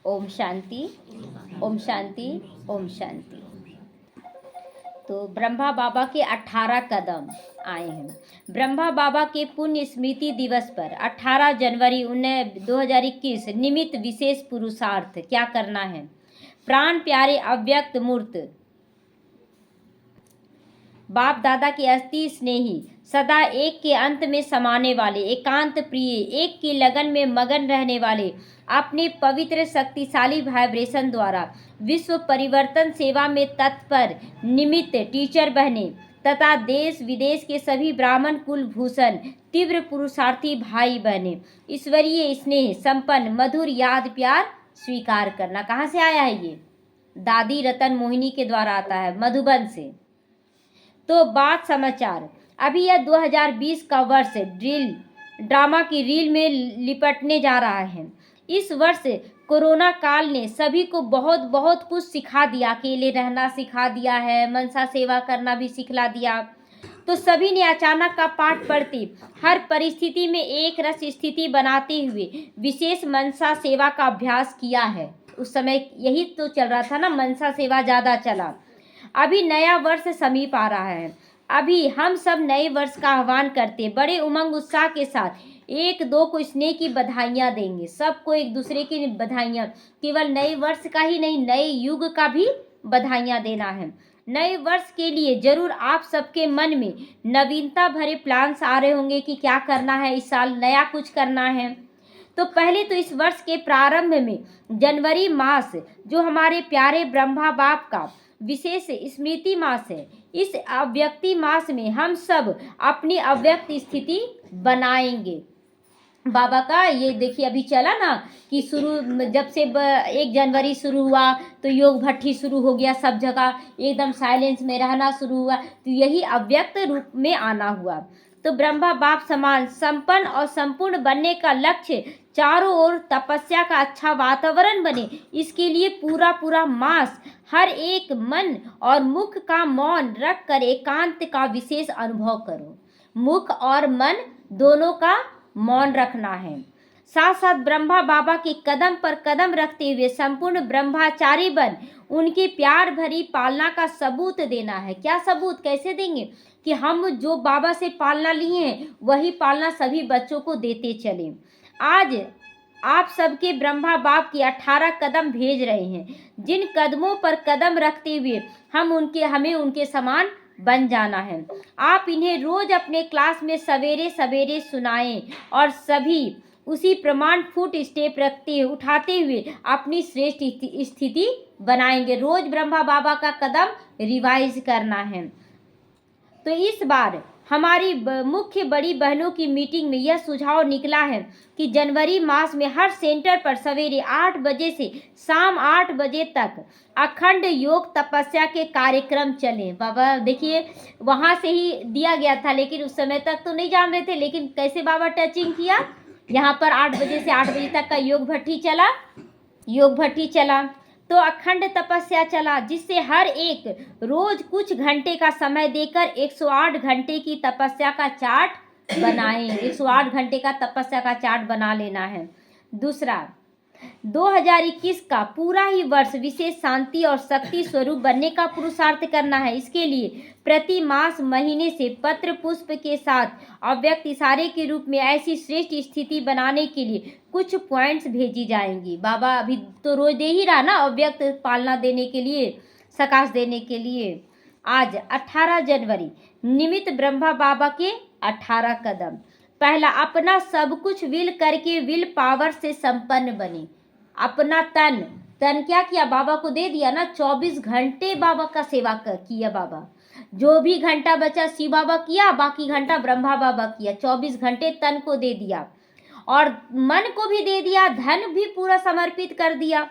ओम शांति, ओम शांति, ओम शांति। तो ब्रह्मा बाबा के 18 कदम आए हैं। ब्रह्मा बाबा के पुण्य स्मृति दिवस पर 18 जनवरी 2021 निमित्त विशेष पुरुषार्थ क्या करना है। प्राण प्यारे अव्यक्त मूर्त बाप दादा के अति स्नेही, सदा एक के अंत में समाने वाले, एकांत प्रिय, एक की लगन में मगन रहने वाले, अपने पवित्र शक्तिशाली वाइब्रेशन द्वारा विश्व परिवर्तन सेवा में तत्पर निमित्त टीचर बहने तथा देश विदेश के सभी ब्राह्मण कुलभूषण तीव्र पुरुषार्थी भाई बहने, ईश्वरीय स्नेह संपन्न मधुर याद प्यार स्वीकार करना। कहाँ से आया है ये? दादी रतन मोहिनी के द्वारा आता है, मधुबन से। तो बात समाचार, अभी यह 2020 का वर्ष ड्रामा की रील में लिपटने जा रहा है। इस वर्ष कोरोना काल ने सभी को बहुत बहुत कुछ सिखा दिया। अकेले रहना सिखा दिया है, मनसा सेवा करना भी सिखला दिया। तो सभी ने अचानक का पाठ पढ़ते हर परिस्थिति में एक रस स्थिति बनाते हुए विशेष मनसा सेवा का अभ्यास किया है। उस समय यही तो चल रहा था ना, मनसा सेवा ज़्यादा चला। अभी नया वर्ष समीप आ रहा है। अभी हम सब नए वर्ष का आह्वान करते बड़े उमंग उत्साह के साथ एक दो को स्नेह की बधाइयाँ देंगे। सबको एक दूसरे की बधाइयाँ, केवल नए वर्ष का ही नहीं, नए युग का भी बधाइयाँ देना है। नए वर्ष के लिए जरूर आप सबके मन में नवीनता भरे प्लान्स आ रहे होंगे कि क्या करना है इस साल, नया कुछ करना है। तो पहले तो इस वर्ष के प्रारंभ में जनवरी मास जो हमारे प्यारे ब्रह्मा बाप का विशेष स्मृति मास है, इस अव्यक्ति मास में हम सब अपनी अव्यक्त स्थिति बनाएंगे। बाबा का ये देखिए अभी चला ना कि शुरू जब से 1 जनवरी शुरू हुआ तो योग भट्टी शुरू हो गया, सब जगह एकदम साइलेंस में रहना शुरू हुआ। तो यही अव्यक्त रूप में आना हुआ। तो ब्रह्मा बाप समान संपन्न और संपूर्ण बनने का लक्ष्य चारों ओर तपस्या का अच्छा वातावरण बने, इसके लिए पूरा मास हर एक मन और मुख का मौन रख कर एकांत का विशेष अनुभव करो। मुख और मन दोनों का मौन रखना है। साथ साथ ब्रह्मा बाबा के कदम पर कदम रखते हुए संपूर्ण ब्रह्मचारी बन उनकी प्यार भरी पालना का सबूत देना है। क्या सबूत, कैसे देंगे? कि हम जो बाबा से पालना लिए हैं वही पालना सभी बच्चों को देते चले। आज आप सबके ब्रह्मा बाप की 18 कदम भेज रहे हैं, जिन कदमों पर कदम रखते हुए हमें उनके समान बन जाना है। आप इन्हें रोज अपने क्लास में सवेरे सवेरे सुनाएं और सभी उसी प्रमाण फुट स्टेप उठाते हुए अपनी श्रेष्ठ स्थिति बनाएंगे। रोज ब्रह्मा बाबा का कदम रिवाइज करना है। तो इस बार हमारी मुख्य बड़ी बहनों की मीटिंग में यह सुझाव निकला है कि जनवरी मास में हर सेंटर पर सवेरे 8 बजे से शाम 8 बजे तक अखंड योग तपस्या के कार्यक्रम चलें। बाबा देखिए वहाँ से ही दिया गया था, लेकिन उस समय तक तो नहीं जान रहे थे, लेकिन कैसे बाबा टचिंग किया। यहाँ पर 8 बजे से 8 बजे तक का योग भट्टी चला। तो अखंड तपस्या चला, जिससे हर एक रोज कुछ घंटे का समय देकर 108 घंटे की तपस्या का चार्ट बनाएं। 108 घंटे का तपस्या का चार्ट बना लेना है। दूसरा, 2021 का पूरा ही वर्ष विशेष शांति और शक्ति स्वरूप बनने का पुरुषार्थ करना है। इसके लिए प्रति मास महीने से पत्र पुष्प के साथ अव्यक्त इशारे के रूप में ऐसी श्रेष्ठ स्थिति बनाने के लिए कुछ पॉइंट्स भेजी जाएंगी। बाबा अभी तो रोज दे ही रहा ना अव्यक्त पालना देने के लिए, सकाश देने के लिए। आज 18 जनवरी निमित्त ब्रह्मा बाबा के 18 कदम। पहला, अपना सब कुछ विल करके विल पावर से संपन्न बने। अपना तन क्या किया, बाबा को दे दिया ना। 24 घंटे बाबा का सेवा किया बाबा। जो भी घंटा बचा शिव बाबा किया, बाकी घंटा ब्रह्मा बाबा किया। 24 घंटे तन को दे दिया और मन को भी दे दिया, धन भी पूरा समर्पित कर दिया।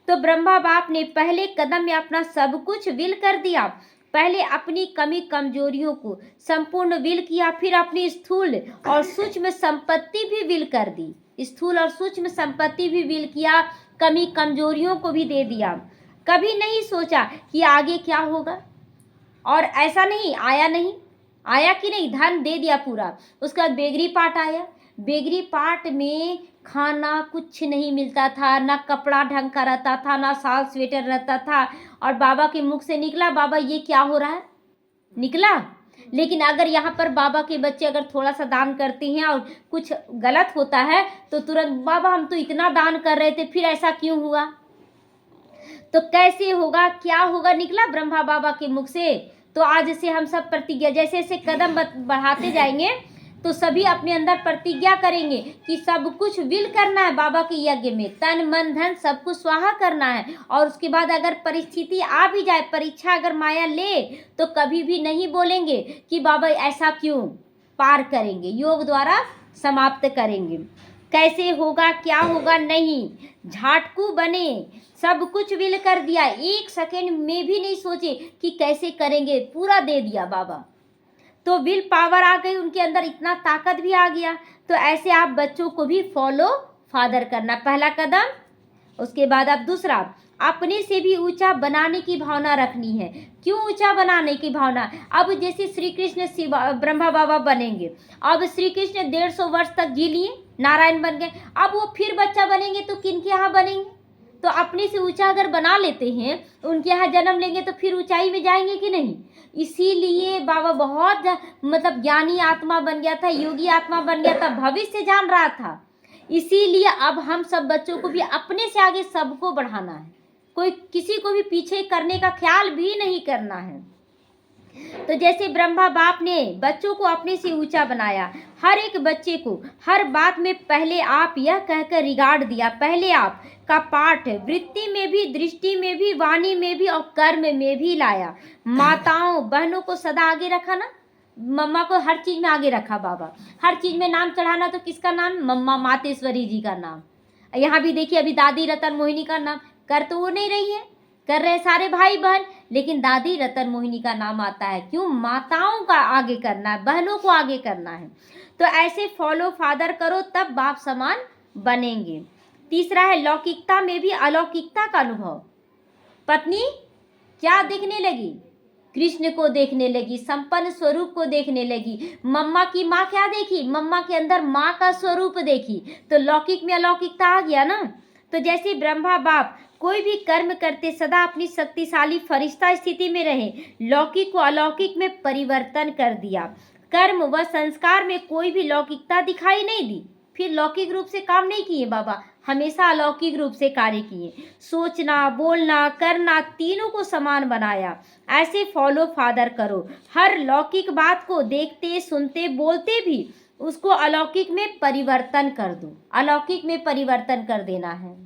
तो ब्रह्मा बाप ने पहले कदम में अपना सब कुछ विल कर दिया। पहले अपनी कमी कमजोरियों को संपूर्ण विल किया, फिर अपनी स्थूल और सूक्ष्म संपत्ति भी विल कर दी। स्थूल और सूक्ष्म संपत्ति भी विल किया, कमी कमजोरियों को भी दे दिया। कभी नहीं सोचा कि आगे क्या होगा, और ऐसा नहीं आया कि नहीं, धन दे दिया पूरा। उसके बाद बेगरी पाठ आया। बेगरी पाठ में खाना कुछ नहीं मिलता था, ना कपड़ा ढंग का रहता था, ना साल स्वेटर रहता था। और बाबा के मुख से निकला, बाबा ये क्या हो रहा है, निकला। लेकिन अगर यहाँ पर बाबा के बच्चे अगर थोड़ा सा दान करते हैं और कुछ गलत होता है तो तुरंत, बाबा हम तो इतना दान कर रहे थे, फिर ऐसा क्यों हुआ। तो कैसे होगा, क्या होगा, निकला ब्रह्मा बाबा के मुख से। तो आज से हम सब प्रतिज्ञा, जैसे जैसे कदम बढ़ाते जाएंगे तो सभी अपने अंदर प्रतिज्ञा करेंगे कि सब कुछ विल करना है बाबा के यज्ञ में, तन मन धन सब कुछ स्वाहा करना है। और उसके बाद अगर परिस्थिति आ भी जाए, परीक्षा अगर माया ले, तो कभी भी नहीं बोलेंगे कि बाबा ऐसा क्यों, पार करेंगे, योग द्वारा समाप्त करेंगे। कैसे होगा, क्या होगा, नहीं, झाटकू बने, सब कुछ विल कर दिया, एक सेकंड में भी नहीं सोचे कि कैसे करेंगे, पूरा दे दिया बाबा। तो विल पावर आ गई उनके अंदर, इतना ताकत भी आ गया। तो ऐसे आप बच्चों को भी फॉलो फादर करना, पहला कदम। उसके बाद आप दूसरा, अपने से भी ऊंचा बनाने की भावना रखनी है। क्यों ऊंचा बनाने की भावना, अब जैसे श्री कृष्ण शिव ब्रह्मा बाबा बनेंगे, अब श्री कृष्ण 150 वर्ष तक जी लिए, नारायण बन गए, अब वो फिर बच्चा बनेंगे तो किनके यहाँ बनेंगे। तो अपने से ऊंचा अगर बना लेते हैं, उनके यहाँ जन्म लेंगे तो फिर ऊंचाई में जाएंगे कि नहीं। इसीलिए बाबा बहुत मतलब ज्ञानी आत्मा बन गया था, योगी आत्मा बन गया था, भविष्य जान रहा था। इसीलिए अब हम सब बच्चों को भी अपने से आगे सबको बढ़ाना है, कोई किसी को भी पीछे करने का ख्याल भी नहीं करना है। तो जैसे ब्रह्मा बाप ने बच्चों को अपने से ऊंचा बनाया, हर एक बच्चे को हर बात में पहले आप यह कहकर रिगार्ड दिया, पहले आप का पाठ वृत्ति में भी, दृष्टि में भी, वाणी में भी और कर्म में भी लाया। माताओं बहनों को सदा आगे रखा ना, मम्मा को हर चीज में आगे रखा बाबा। हर चीज में नाम चढ़ाना तो किसका नाम, मम्मा मातेश्वरी जी का नाम। यहाँ भी देखिए अभी दादी रतन मोहिनी का नाम कर तो वो नहीं रही है, कर रहे सारे भाई बहन, लेकिन दादी रतन मोहिनी का नाम आता है। क्यों, माताओं का आगे करना है, बहनों को आगे करना है। तो ऐसे फॉलो फादर करो, तब बाप समान बनेंगे। तीसरा है लौकिकता में भी अलौकिकता का अनुभव। पत्नी क्या देखने लगी, कृष्ण को देखने लगी, संपन्न स्वरूप को देखने लगी। मम्मा की माँ क्या देखी, मम्मा के अंदर माँ का स्वरूप देखी। तो लौकिक में अलौकिकता आ गया ना। तो जैसे ब्रह्मा बाप कोई भी कर्म करते सदा अपनी शक्तिशाली फरिश्ता स्थिति में रहे, लौकिक को अलौकिक में परिवर्तन कर दिया। कर्म व संस्कार में कोई भी लौकिकता दिखाई नहीं दी, फिर लौकिक रूप से काम नहीं किए बाबा, हमेशा अलौकिक रूप से कार्य किए। सोचना, बोलना, करना तीनों को समान बनाया। ऐसे फॉलो फादर करो, हर लौकिक बात को देखते, सुनते, बोलते भी उसको अलौकिक में परिवर्तन कर दो, अलौकिक में परिवर्तन कर देना है।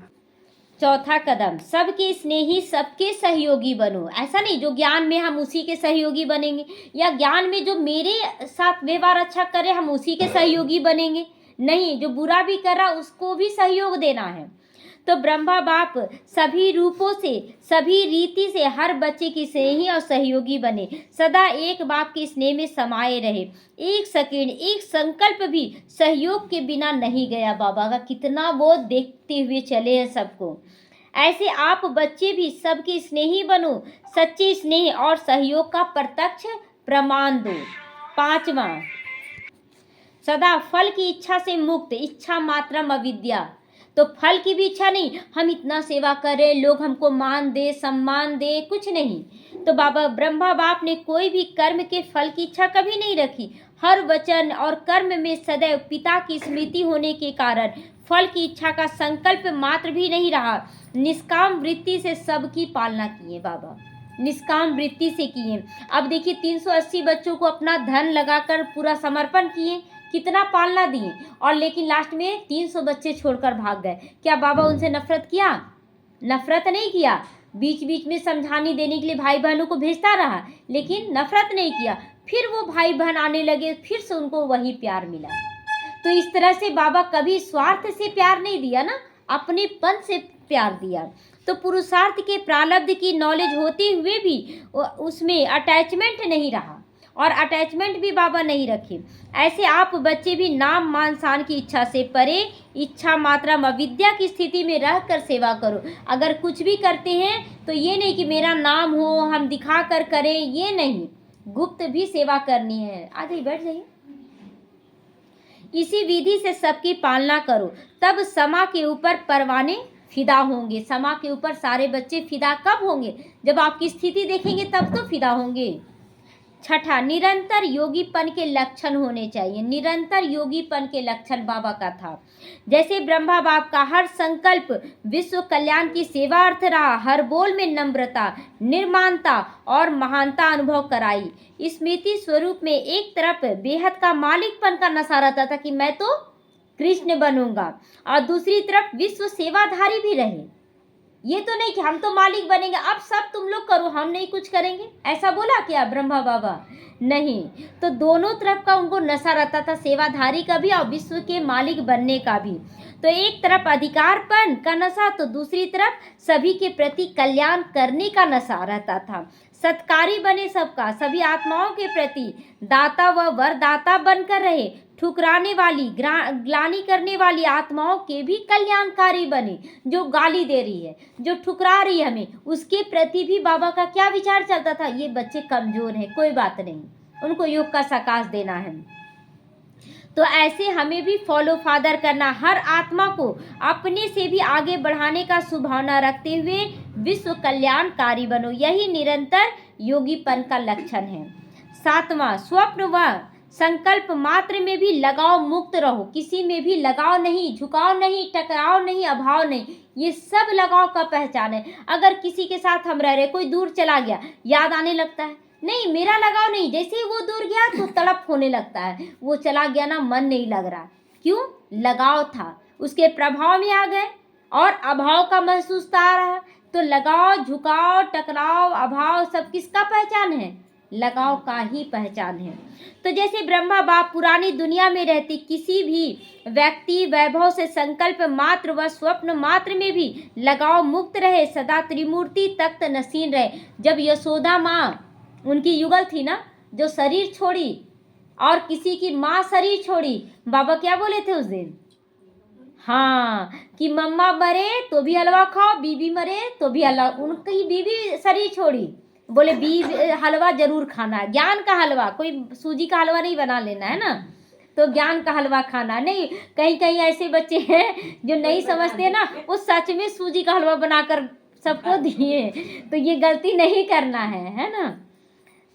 चौथा कदम, सबके स्नेही, सबके सहयोगी बनो। ऐसा नहीं जो ज्ञान में हम उसी के सहयोगी बनेंगे, या ज्ञान में जो मेरे साथ व्यवहार अच्छा करे हम उसी के सहयोगी बनेंगे, नहीं, जो बुरा भी कर रहा उसको भी सहयोग देना है। तो ब्रह्मा बाप सभी रूपों से, सभी रीति से हर बच्चे की स्नेही और सहयोगी बने, सदा एक बाप के स्नेह में समाये रहे। एक सेकेंड, एक संकल्प भी सहयोग के बिना नहीं गया बाबा का, कितना वो देखते हुए चले हैं सबको। ऐसे आप बच्चे भी सबके स्नेही बनो, सच्चे स्नेह और सहयोग का प्रत्यक्ष प्रमाण दो। पांचवा, सदा फल की इच्छा से मुक्त, इच्छा मात्रम अविद्या। तो फल की भी इच्छा नहीं, हम इतना सेवा करें, लोग हमको मान दे, सम्मान दे, कुछ नहीं। तो बाबा ब्रह्मा बाप ने कोई भी कर्म के फल की इच्छा कभी नहीं रखी। हर वचन और कर्म में सदैव पिता की स्मृति होने के कारण फल की इच्छा का संकल्प मात्र भी नहीं रहा। निष्काम वृत्ति से सबकी पालना किए बाबा, निष्काम वृत्ति से किए। अब देखिए 380 बच्चों को अपना धन लगाकर पूरा समर्पण किए, कितना पालना दिए, और लेकिन लास्ट में 300 बच्चे छोड़कर भाग गए। क्या बाबा उनसे नफरत किया? नफरत नहीं किया, बीच बीच में समझाने देने के लिए भाई बहनों को भेजता रहा, लेकिन नफरत नहीं किया। फिर वो भाई बहन आने लगे, फिर से उनको वही प्यार मिला। तो इस तरह से बाबा कभी स्वार्थ से प्यार नहीं दिया ना, अपने पन से प्यार दिया। तो पुरुषार्थ के प्रारब्ध की नॉलेज होते हुए भी उसमें अटैचमेंट नहीं रहा, और अटैचमेंट भी बाबा नहीं रखे। ऐसे आप बच्चे भी नाम मान शान की इच्छा से परे, इच्छा मात्रा अविद्या की स्थिति में रहकर सेवा करो। अगर कुछ भी करते हैं तो ये नहीं कि मेरा नाम हो, हम दिखा कर करें, ये नहीं, गुप्त भी सेवा करनी है। आ जाइए, बैठ जाइए। इसी विधि से सबकी पालना करो, तब समा के ऊपर परवाने फिदा होंगे। समा के ऊपर सारे बच्चे फिदा कब होंगे? जब आपकी स्थिति देखेंगे तब तो फिदा होंगे। छठा, निरंतर योगीपन के लक्षण होने चाहिए। निरंतर योगीपन के लक्षण बाबा का था। जैसे ब्रह्मा बाप का हर संकल्प विश्व कल्याण की सेवा अर्थ रहा, हर बोल में नम्रता, निर्माणता और महानता अनुभव कराई। स्मृति स्वरूप में एक तरफ बेहद का मालिकपन का नशा रहता था कि मैं तो कृष्ण बनूंगा, और दूसरी तरफ विश्व सेवाधारी भी रहे। ये तो नहीं कि हम तो मालिक बनेंगे, अब सब तुम लोग करो, हम नहीं कुछ करेंगे, ऐसा बोला क्या ब्रह्मा बाबा? नहीं। तो दोनों तरफ का उनको नशा रहता था, सेवाधारी का भी और विश्व के मालिक बनने का भी। तो एक तरफ अधिकारपन का नशा, तो दूसरी तरफ सभी के प्रति कल्याण करने का नशा रहता था। सत्कारी बने सबका, सभी आत्माओं के प्रति दाता व वरदाता बनकर रहे। ठुकराने वाली, ग्लानि करने वाली आत्माओं के भी कल्याणकारी बने। जो गाली दे रही है, जो ठुकरा रही है हमें, उसके प्रति भी बाबा का क्या विचार चलता था? ये बच्चे कमजोर हैं, कोई बात नहीं, उनको योग का सकाश देना है। तो ऐसे हमें भी फॉलो फादर करना, हर आत्मा को अपने से भी आगे बढ़ाने का सुभावना रखते हुए विश्व कल्याणकारी बनो। यही निरंतर योगीपन का लक्षण है। सातवां, स्वप्न व संकल्प मात्र में भी लगाव मुक्त रहो। किसी में भी लगाव नहीं, झुकाव नहीं, टकराव नहीं, अभाव नहीं, ये सब लगाव का पहचान है। अगर किसी के साथ हम रह रहे, कोई दूर चला गया, याद आने लगता है, नहीं मेरा लगाव नहीं, जैसे ही वो दूर गया तो तड़प होने लगता है, वो चला गया ना, मन नहीं लग रहा। क्यों? लगाव था, उसके प्रभाव में आ गए और अभाव का महसूस आ रहा है। तो लगाव, झुकाव, टकराव, अभाव सब किसका पहचान है? लगाव का ही पहचान है। तो जैसे ब्रह्मा बाप पुरानी दुनिया में रहते, किसी भी व्यक्ति वैभव से संकल्प मात्र व स्वप्न मात्र में भी लगाव मुक्त रहे, सदा त्रिमूर्ति तख्त नसीन रहे। जब यशोदा माँ, उनकी युगल थी ना, जो शरीर छोड़ी और किसी की माँ शरीर छोड़ी, बाबा क्या बोले थे उस दिन? हाँ, कि मम्मा मरे तो भी हलवा खाओ, बीबी मरे तो भी हलवा। उनकी बीबी शरीर छोड़ी, बोले हलवा जरूर खाना है, ज्ञान का हलवा, कोई सूजी का हलवा नहीं बना लेना है ना, तो ज्ञान का हलवा खाना नहीं। कहीं कहीं ऐसे बच्चे हैं जो नहीं समझते ना, वो सच में सूजी का हलवा बनाकर सबको दिए, तो ये गलती नहीं करना है ना।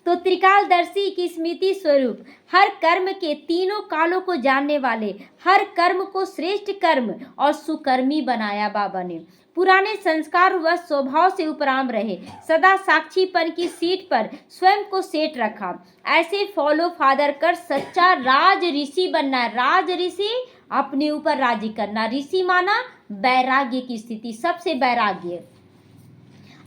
तो त्रिकालदर्शी की स्मृति स्वरूप हर कर्म के तीनों कालों को जानने वाले, हर कर्म को श्रेष्ठ कर्म और सुकर्मी बनाया बाबा ने। पुराने संस्कार व स्वभाव से उपराम रहे, सदा साक्षीपन की सीट पर स्वयं को सेट रखा। ऐसे फॉलो फादर कर सच्चा राज ऋषि बनना है। राज ऋषि, अपने ऊपर राजी करना। ऋषि माना वैराग्य की स्थिति, सबसे वैराग्य।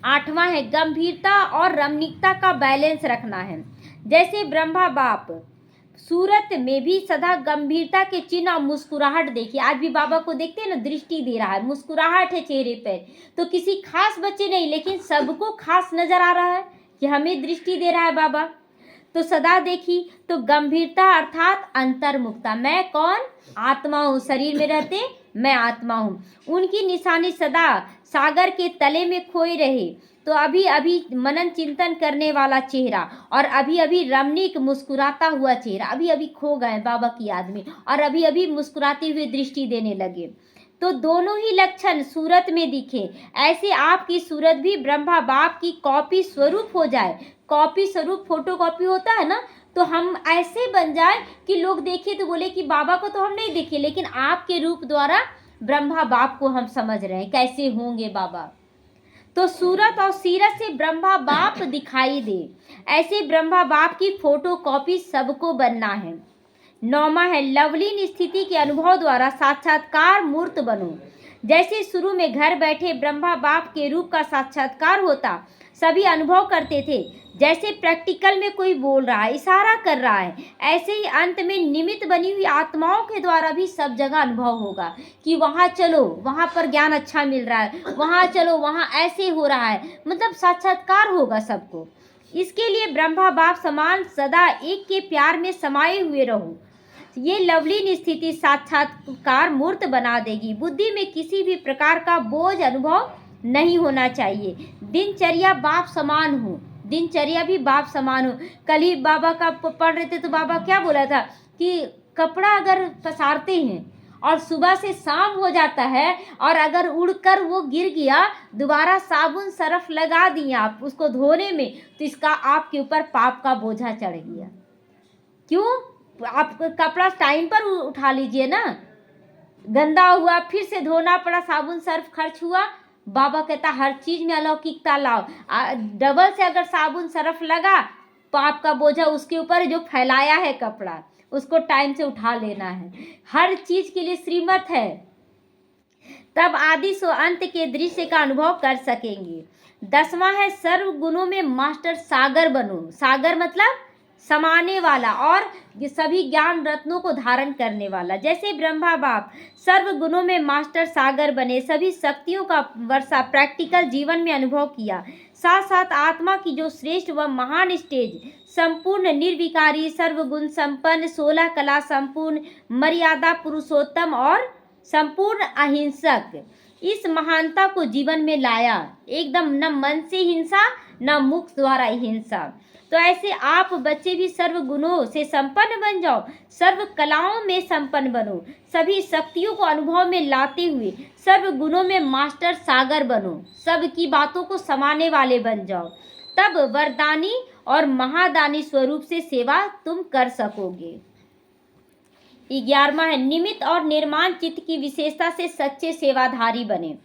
आठवां है गंभीरता और रमणीकता का बैलेंस रखना है। जैसे ब्रह्मा बाप सूरत में भी सदा गंभीरता के चिन्ह और मुस्कुराहट देखिए। आज भी बाबा को देखते हैं ना, दृष्टि दे रहा है, मुस्कुराहट है चेहरे पर। तो किसी खास बच्चे नहीं, लेकिन सबको खास नजर आ रहा है कि हमें दृष्टि दे रहा है बाबा। तो सदा देखी तो गंभीरता अर्थात अंतर्मुखता। मैं कौन? आत्मा हूँ, शरीर में रहते मैं आत्मा हूँ। उनकी निशानी सदा सागर के तले में खोए रहे। तो अभी अभी मनन चिंतन करने वाला चेहरा और अभी अभी रमणीक मुस्कुराता हुआ चेहरा, अभी अभी खो गए बाबा की याद में और अभी अभी मुस्कुराते हुए दृष्टि देने लगे। तो दोनों ही लक्षण सूरत में दिखे। ऐसे आपकी सूरत भी ब्रह्मा बाप की कॉपी स्वरूप हो जाए। कॉपी स्वरूप फोटो कॉपी होता है ना, तो हम ऐसे बन जाए कि लोग देखे तो बोले कि बाबा को तो हम नहीं देखे, लेकिन आपके रूप द्वारा ब्रह्मा बाप को हम समझ रहे हैं, कैसे होंगे बाबा। तो सूरत और सीरत से ब्रह्मा बाप दिखाई दे, ऐसे ब्रह्मा बाप की फोटो कॉपी सबको बनना है। नौमा है लवलीन स्थिति के अनुभव द्वारा साक्षात्कार मूर्त बनो। जैसे शुरू में घर बैठे ब्रह्मा बाप के रूप का साक्षात्कार होता, सभी अनुभव करते थे। जैसे प्रैक्टिकल में कोई बोल रहा है, इशारा कर रहा है, ऐसे ही अंत में निमित्त बनी हुई आत्माओं के द्वारा भी सब जगह अनुभव होगा कि वहाँ चलो, वहाँ पर ज्ञान अच्छा मिल रहा है, वहाँ चलो, वहाँ ऐसे हो रहा है, मतलब साक्षात्कार होगा सबको। इसके लिए ब्रह्मा बाप समान सदा एक के प्यार में समाये हुए रहो। ये लवलीन स्थिति साक्षात्कार मूर्त बना देगी। बुद्धि में किसी भी प्रकार का बोझ अनुभव नहीं होना चाहिए। दिनचर्या बाप समान हो, दिनचर्या भी बाप समान हो। कल ही बाबा का पढ़ रहे थे तो बाबा क्या बोला था कि कपड़ा अगर पसारते हैं और सुबह से शाम हो जाता है और अगर उड़कर वो गिर गया, दोबारा साबुन सरफ लगा दिए आप उसको धोने में, तो इसका आपके ऊपर पाप का बोझा चढ़ गया। क्यों? आप कपड़ा टाइम पर उठा लीजिए ना, गंदा हुआ फिर से धोना पड़ा, साबुन सर्फ खर्च हुआ। बाबा कहता हर चीज में अलौकिकता लाओ। डबल से अगर साबुन सर्फ लगा, पाप का बोझा उसके ऊपर जो फैलाया है कपड़ा, उसको टाइम से उठा लेना है। हर चीज के लिए श्रीमत है, तब आदि सो अंत के दृश्य का अनुभव कर सकेंगे। 10वां है सर्व गुणों में मास्टर सागर बनो। सागर मतलब समाने वाला और सभी ज्ञान रत्नों को धारण करने वाला। जैसे ब्रह्मा बाप सर्व गुणों में मास्टर सागर बने, सभी शक्तियों का वर्षा प्रैक्टिकल जीवन में अनुभव किया, साथ साथ आत्मा की जो श्रेष्ठ व महान स्टेज, संपूर्ण निर्विकारी, सर्वगुण संपन्न, 16 कला संपूर्ण, मर्यादा पुरुषोत्तम और संपूर्ण अहिंसक, इस महानता को जीवन में लाया। एकदम न मन से हिंसा न मुख द्वारा हिंसा। तो ऐसे आप बच्चे भी सर्व गुणों से संपन्न बन जाओ, सर्व कलाओं में संपन्न बनो, सभी शक्तियों को अनुभव में लाते हुए सर्व गुणों में मास्टर सागर बनो, सबकी बातों को समाने वाले बन जाओ। तब वरदानी और महादानी स्वरूप से सेवा तुम कर सकोगे। 11वां है निमित्त और निर्माण चित्त की विशेषता से सच्चे सेवाधारी बने।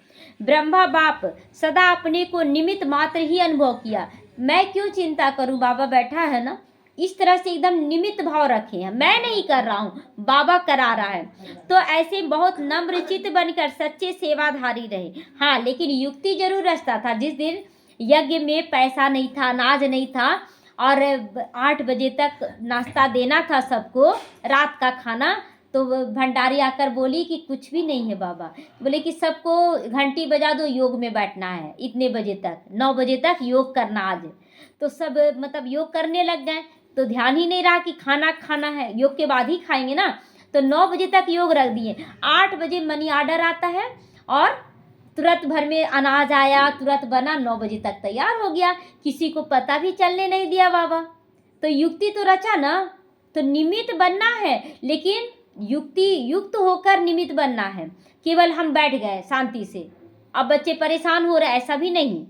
ब्रह्मा बाप सदा अपने को निमित्त मात्र ही अनुभव किया। मैं क्यों चिंता करूं, बाबा बैठा है ना, इस तरह से एकदम निमित्त भाव रखे हैं। मैं नहीं कर रहा हूं, बाबा करा रहा है। तो ऐसे बहुत नम्र चित्त बनकर सच्चे सेवाधारी रहे। हाँ, लेकिन युक्ति जरूर रचता था। जिस दिन यज्ञ में पैसा नहीं था, अनाज नहीं था और 8 बजे तक नाश्ता देना था सबको, रात का खाना, तो भंडारी आकर बोली कि कुछ भी नहीं है बाबा। बोले कि सबको घंटी बजा दो, योग में बैठना है इतने बजे तक, 9 बजे तक योग करना आज। तो सब मतलब योग करने लग गए, तो ध्यान ही नहीं रहा कि खाना खाना है, योग के बाद ही खाएंगे ना। तो 9 बजे तक योग रख दिए। 8 बजे मनी ऑर्डर आता है और तुरंत भर में अनाज आया, तुरंत बना, 9 बजे तक तैयार हो गया। किसी को पता भी चलने नहीं दिया बाबा। तो युक्ति तो रचा ना। तो निमित्त बनना है, लेकिन युक्त होकर निमित्त बनना है। केवल हम बैठ गए शांति से, अब बच्चे परेशान हो रहे, ऐसा भी नहीं।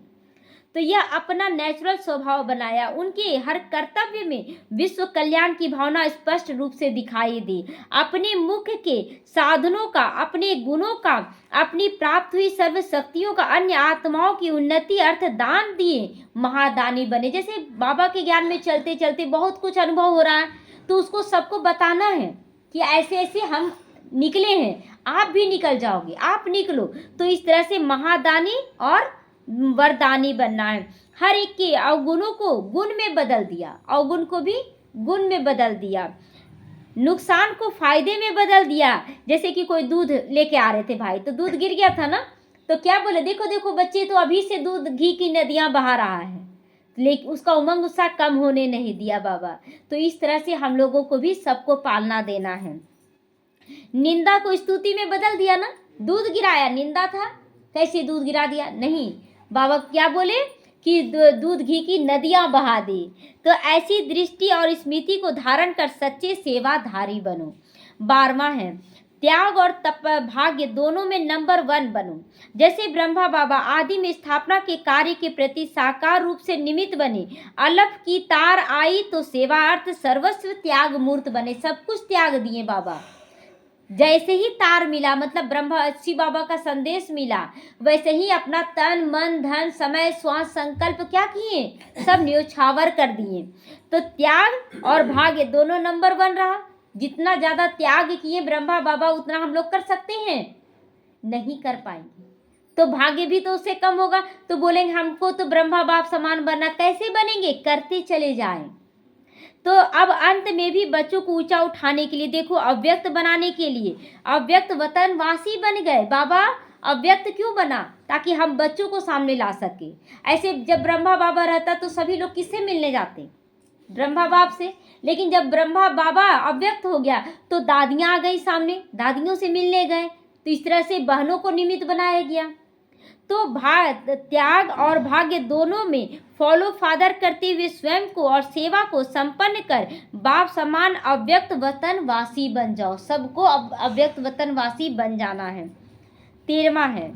तो यह अपना नेचुरल स्वभाव बनाया। उनके हर कर्तव्य में विश्व कल्याण की भावना स्पष्ट रूप से दिखाई दी। अपने मुख के साधनों का, अपने गुणों का, अपनी प्राप्त हुई सर्व शक्तियों का अन्य आत्माओं की उन्नति अर्थ दान दिए महादानी बने। जैसे बाबा के ज्ञान में चलते चलते बहुत कुछ अनुभव हो रहा है, तो उसको सबको बताना है कि ऐसे ऐसे हम निकले हैं, आप भी निकल जाओगे, आप निकलो। तो इस तरह से महादानी और वरदानी बनना है। हर एक के अवगुणों को गुण में बदल दिया, अवगुण को भी गुण में बदल दिया, नुकसान को फायदे में बदल दिया। जैसे कि कोई दूध लेके आ रहे थे भाई, तो दूध गिर गया था ना, तो क्या बोले, देखो देखो बच्चे, तो अभी से दूध घी की नदियां बहा रहा है, लेकिन उसका उमंग उत्साह कम होने नहीं दिया बाबा। तो इस तरह से हम लोगों को भी सबको पालना देना है। निंदा को स्तुति में बदल दिया ना, दूध गिराया, निंदा था, कैसे दूध गिरा दिया, नहीं, बाबा क्या बोले कि दूध घी की नदियां बहा दी। तो ऐसी दृष्टि और स्मृति को धारण कर सच्चे सेवाधारी बनो। 12वां है त्याग और तप भाग्य दोनों में नंबर 1 बनो। जैसे ब्रह्मा बाबा आदि में स्थापना के कार्य के प्रति साकार रूप से निमित्त बने, अलफ की तार आई तो सेवा अर्थ सर्वस्व त्याग मूर्त बने, सब कुछ त्याग दिए बाबा। जैसे ही तार मिला, मतलब ब्रह्मा शिव बाबा का संदेश मिला, वैसे ही अपना तन मन धन समय श्वास संकल्प क्या किए, सब न्योछावर कर दिए। तो त्याग और भाग्य दोनों नंबर 1 रहा। जितना ज़्यादा त्याग किए ब्रह्मा बाबा, उतना हम लोग कर सकते हैं, नहीं कर पाएंगे। तो भाग्य भी तो उससे कम होगा। तो बोलेंगे हमको तो ब्रह्मा बाप समान बनना, कैसे बनेंगे, करते चले जाएं। तो अब अंत में भी बच्चों को ऊंचा उठाने के लिए, देखो अव्यक्त बनाने के लिए, अव्यक्त वतनवासी बन गए बाबा। अव्यक्त क्यों बना, ताकि हम बच्चों को सामने ला सके। ऐसे जब ब्रह्मा बाबा रहता तो सभी लोग किससे मिलने जाते, ब्रह्मा बाप से। लेकिन जब ब्रह्मा बाबा अव्यक्त हो गया तो दादियाँ आ गई सामने, दादियों से मिलने गए। तो इस तरह से बहनों को निमित्त बनाया गया। तो त्याग और भाग्य दोनों में फॉलो फादर करते हुए स्वयं को और सेवा को संपन्न कर बाप समान अव्यक्त वतनवासी बन जाओ। सबको अव्यक्त वतनवासी बन जाना है। 13वां है,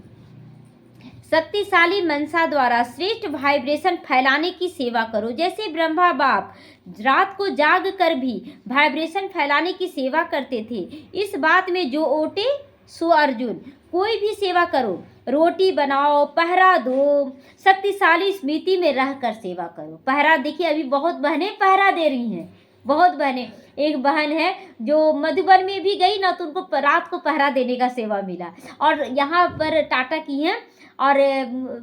शक्तिशाली मनसा द्वारा श्रेष्ठ वाइब्रेशन फैलाने की सेवा करो। जैसे ब्रह्मा बाप रात को जाग कर भी वाइब्रेशन फैलाने की सेवा करते थे, इस बात में जो ओटे सो अर्जुन। कोई भी सेवा करो, रोटी बनाओ, पहरा दो, शक्तिशाली स्मृति में रहकर सेवा करो। पहरा देखिए, अभी बहुत बहनें पहरा दे रही हैं, बहुत बहनें। एक बहन है जो मधुबन में भी गई ना, तो उनको रात को पहरा देने का सेवा मिला। और यहाँ पर टाटा की हैं और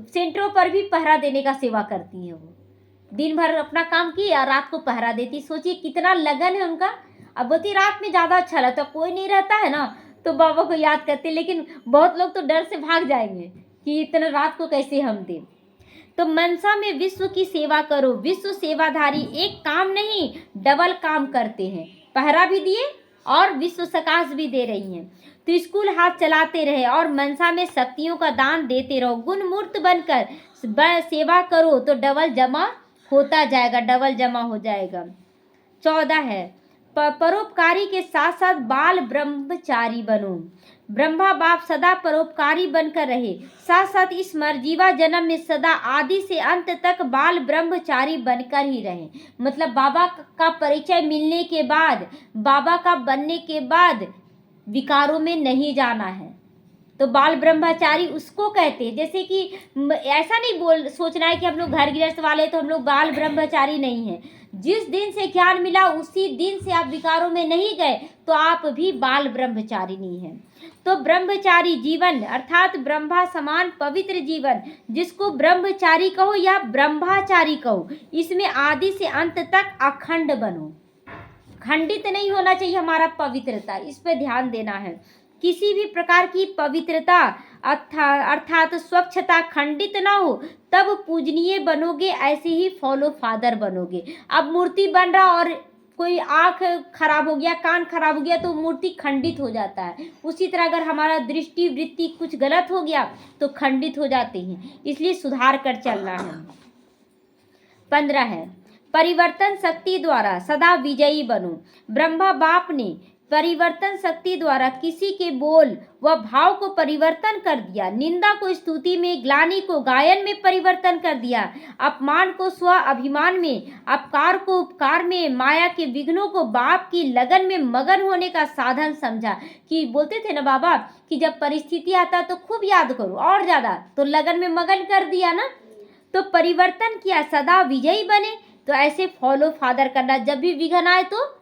सेंटरों पर भी पहरा देने का सेवा करती हैं। वो दिन भर अपना काम की और रात को पहरा देती। सोचिए कितना लगन है उनका। अब बोलती रात में ज़्यादा अच्छा लगता, कोई नहीं रहता है ना तो बाबा को याद करते, लेकिन बहुत लोग तो डर से भाग जाएंगे कि इतना रात को कैसे हम दें। तो मनसा में विश्व की सेवा करो। विश्व सेवाधारी एक काम नहीं, डबल काम करते हैं। पहरा भी दिए और विश्व सकाश भी दे रही हैं। तो स्कूल हाथ चलाते रहे और मनसा में शक्तियों का दान देते रहो। गुणमूर्त बनकर सेवा करो तो डबल जमा होता जाएगा, डबल जमा हो जाएगा। 14 है, परोपकारी के साथ साथ बाल ब्रह्मचारी बनो। ब्रह्मा बाप सदा परोपकारी बनकर रहे, साथ साथ इस मर्जीवा जन्म में सदा आदि से अंत तक बाल ब्रह्मचारी बनकर ही रहे। मतलब बाबा का परिचय मिलने के बाद, बाबा का बनने के बाद विकारों में नहीं जाना है। तो बाल ब्रह्मचारी उसको कहते हैं। जैसे कि ऐसा नहीं सोचना है कि हम लोग घर गृहस्थ वाले तो हम लोग बाल ब्रह्मचारी नहीं हैं। जिस दिन से ज्ञान मिला उसी दिन से आप विकारों में नहीं गए तो आप भी बाल ब्रह्मचारी नहीं हैं। तो ब्रह्मचारी जीवन अर्थात ब्रह्मा समान पवित्र जीवन, जिसको ब्रह्मचारी कहो या ब्रह्मचारी कहो, इसमें आदि से अंत तक अखंड बनो। खंडित नहीं होना चाहिए हमारा पवित्रता, इस पर ध्यान देना है। किसी भी प्रकार की पवित्रता अर्थात स्वच्छता खंडित ना हो, तब पूजनीय बनोगे, ऐसे ही फॉलो फादर बनोगे। अब मूर्ति बन रहा और कोई आँख खराब हो गया, कान खराब हो गया तो मूर्ति खंडित हो जाता है। उसी तरह अगर हमारा दृष्टि वृत्ति कुछ गलत हो गया तो खंडित हो जाते हैं, इसलिए सुधार कर चलना है। 15 है, परिवर्तन शक्ति द्वारा सदा विजयी बनो। ब्रह्मा बाप ने परिवर्तन शक्ति द्वारा किसी के बोल व भाव को परिवर्तन कर दिया, निंदा को स्तुति में, ग्लानि को गायन में परिवर्तन कर दिया, अपमान को स्व अभिमान में, अपकार को उपकार में, माया के विघ्नों को बाप की लगन में मगन होने का साधन समझा। कि बोलते थे ना बाबा कि जब परिस्थिति आता तो खूब याद करो और ज़्यादा, तो लगन में मगन कर दिया ना, तो परिवर्तन किया, सदा विजयी बने। तो ऐसे फॉलो फादर करना, जब भी विघ्न आए तो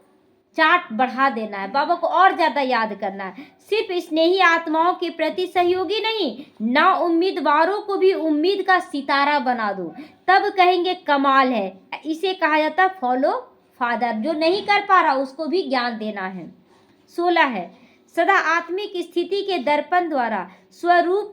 चाट बढ़ा देना है, बाबा को और ज़्यादा याद करना है। सिर्फ स्नेही आत्माओं के प्रति सहयोगी नहीं, ना उम्मीदवारों को भी उम्मीद का सितारा बना दो, तब कहेंगे कमाल है। इसे कहा जाता है फॉलो फादर। जो नहीं कर पा रहा उसको भी ज्ञान देना है। 16 है, सदा आत्मिक स्थिति के दर्पण द्वारा स्वरूप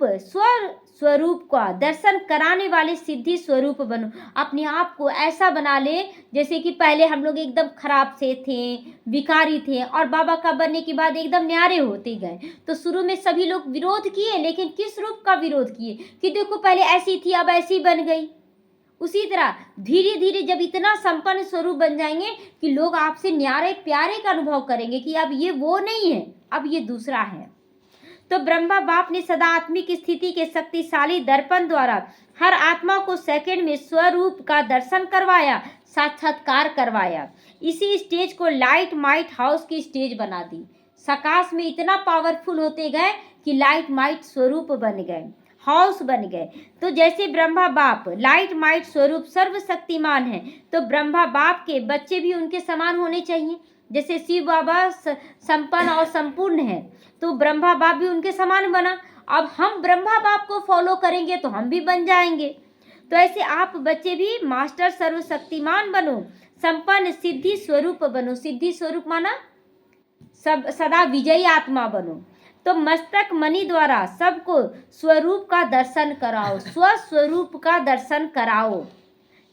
का दर्शन कराने वाले सिद्धि स्वरूप बनो। अपने आप को ऐसा बना ले जैसे कि पहले हम लोग एकदम खराब से थे, विकारी थे, और बाबा का बनने के बाद एकदम न्यारे होते गए। तो शुरू में सभी लोग विरोध किए, लेकिन किस रूप का विरोध किए कि देखो पहले ऐसी थी अब ऐसी बन गई। उसी तरह धीरे धीरे जब इतना संपन्न स्वरूप बन जाएंगे कि लोग आपसे न्यारे प्यारे का अनुभव करेंगे कि अब ये वो नहीं है, अब ये दूसरा है। तो ब्रह्मा बाप ने सदा आत्मिक स्थिति के शक्तिशाली दर्पण द्वारा हर आत्मा को सेकंड में स्वरूप का दर्शन करवाया, साक्षात्कार करवाया। इसी स्टेज को लाइट माइट हाउस की स्टेज बना दी। सकाश में इतना पावरफुल होते गए कि लाइट माइट स्वरूप बन गए, हाउस बन गए। तो जैसे ब्रह्मा बाप लाइट माइट स्वरूप सर्वशक्तिमान है, तो ब्रह्मा बाप के बच्चे भी उनके समान होने चाहिए। जैसे शिव बाबा संपन्न और संपूर्ण है, तो ब्रह्मा बाप भी उनके समान बना। अब हम ब्रह्मा बाप को फॉलो करेंगे तो हम भी बन जाएंगे। तो ऐसे आप बच्चे भी मास्टर सर्वशक्तिमान बनो, संपन्न सिद्धि स्वरूप बनो। सिद्धि स्वरूप माना सब सदा विजयी आत्मा बनो। तो मस्तक मणि द्वारा सबको स्वरूप का दर्शन कराओ, स्वस्वरूप का दर्शन कराओ।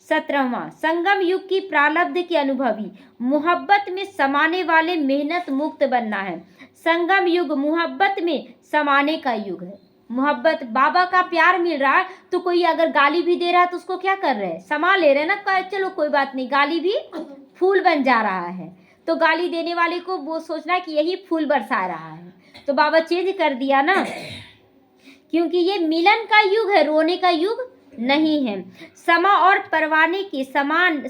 17वां, संगम युग की प्रारब्ध के अनुभवी, मोहब्बत में समाने वाले, मेहनत मुक्त बनना है। संगम युग मोहब्बत में समाने का युग है। मोहब्बत, बाबा का प्यार मिल रहा है, तो कोई अगर गाली भी दे रहा है तो उसको क्या कर रहे हैं, समा ले रहे हैं ना, चलो कोई बात नहीं, गाली भी फूल बन जा रहा है। तो गाली देने वाले को वो सोचना है कि यही फूल बरसा रहा है, तो बाबा चेंज कर दिया ना, क्योंकि ये मिलन का युग है, रोने का युग नहीं है। समा और परवाने के समान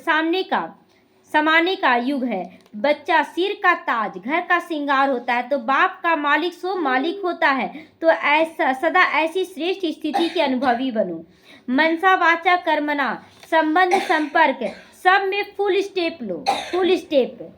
समाने का युग है। बच्चा सिर का ताज, घर का श्रृंगार होता है, तो बाप का मालिक सो मालिक होता है। तो ऐसा सदा ऐसी श्रेष्ठ स्थिति के अनुभवी बनो। मनसा वाचा कर्मणा, संबंध संपर्क सब में फुल स्टेप लो, फुल स्टेप,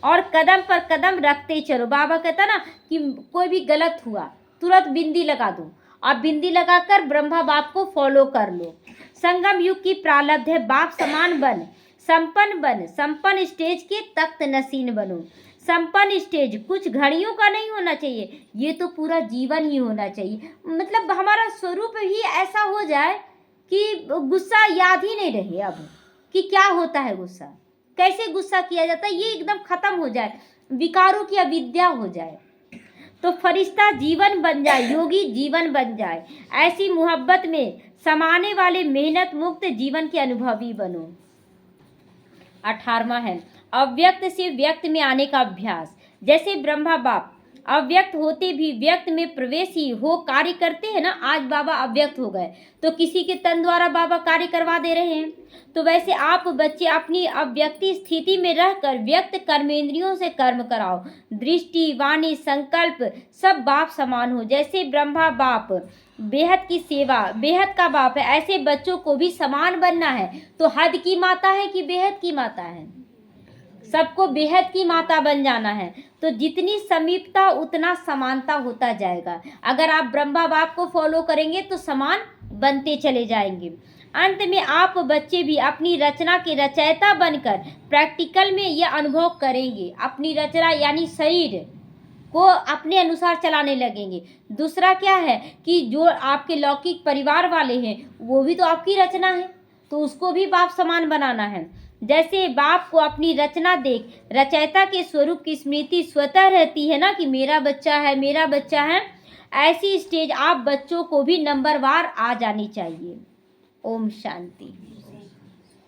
और कदम पर कदम रखते चलो। बाबा कहता ना कि कोई भी गलत हुआ तुरंत बिंदी लगा दो, आप बिंदी लगाकर ब्रह्मा बाप को फॉलो कर लो। संगम युग की प्रारब्ध है, बाप समान बन, संपन्न स्टेज के तख्त नसीन बनो। संपन्न स्टेज कुछ घड़ियों का नहीं होना चाहिए, ये तो पूरा जीवन ही होना चाहिए। मतलब हमारा स्वरूप ही ऐसा हो जाए कि गुस्सा याद ही नहीं रहे अब कि क्या होता है गुस्सा, कैसे गुस्सा किया जाता है, ये एकदम खत्म हो जाए, विकारों की अविद्या हो जाए, तो फरिश्ता जीवन बन जाए, योगी जीवन बन जाए। ऐसी मोहब्बत में समाने वाले मेहनत मुक्त जीवन के अनुभवी बनो। 18वां है अव्यक्त से व्यक्त में आने का अभ्यास। जैसे ब्रह्मा बाप अव्यक्त होते भी व्यक्त में प्रवेश ही हो कार्य करते हैं ना, आज बाबा अव्यक्त हो गए तो किसी के तन द्वारा बाबा कार्य करवा दे रहे हैं, तो वैसे आप बच्चे अपनी अव्यक्ति स्थिति में रहकर व्यक्त कर्मेंद्रियों से कर्म कराओ। दृष्टि, वाणी, संकल्प सब बाप समान हो। जैसे ब्रह्मा बाप बेहद की सेवा, बेहद का बाप है, ऐसे बच्चों को भी समान बनना है। तो हद की माता है कि बेहद की माता है, सबको बेहद की माता बन जाना है। तो जितनी समीपता उतना समानता होता जाएगा। अगर आप ब्रह्मा बाप को फॉलो करेंगे तो समान बनते चले जाएंगे। अंत में आप बच्चे भी अपनी रचना के रचयिता बनकर प्रैक्टिकल में यह अनुभव करेंगे, अपनी रचना यानी शरीर को अपने अनुसार चलाने लगेंगे। दूसरा क्या है कि जो आपके लौकिक परिवार वाले हैं वो भी तो आपकी रचना है, तो उसको भी बाप समान बनाना है। जैसे बाप को अपनी रचना देख रचयिता के स्वरूप की स्मृति स्वतः रहती है ना कि मेरा बच्चा है, मेरा बच्चा है, ऐसी स्टेज आप बच्चों को भी नंबरवार आ जानी चाहिए। ओम शांति।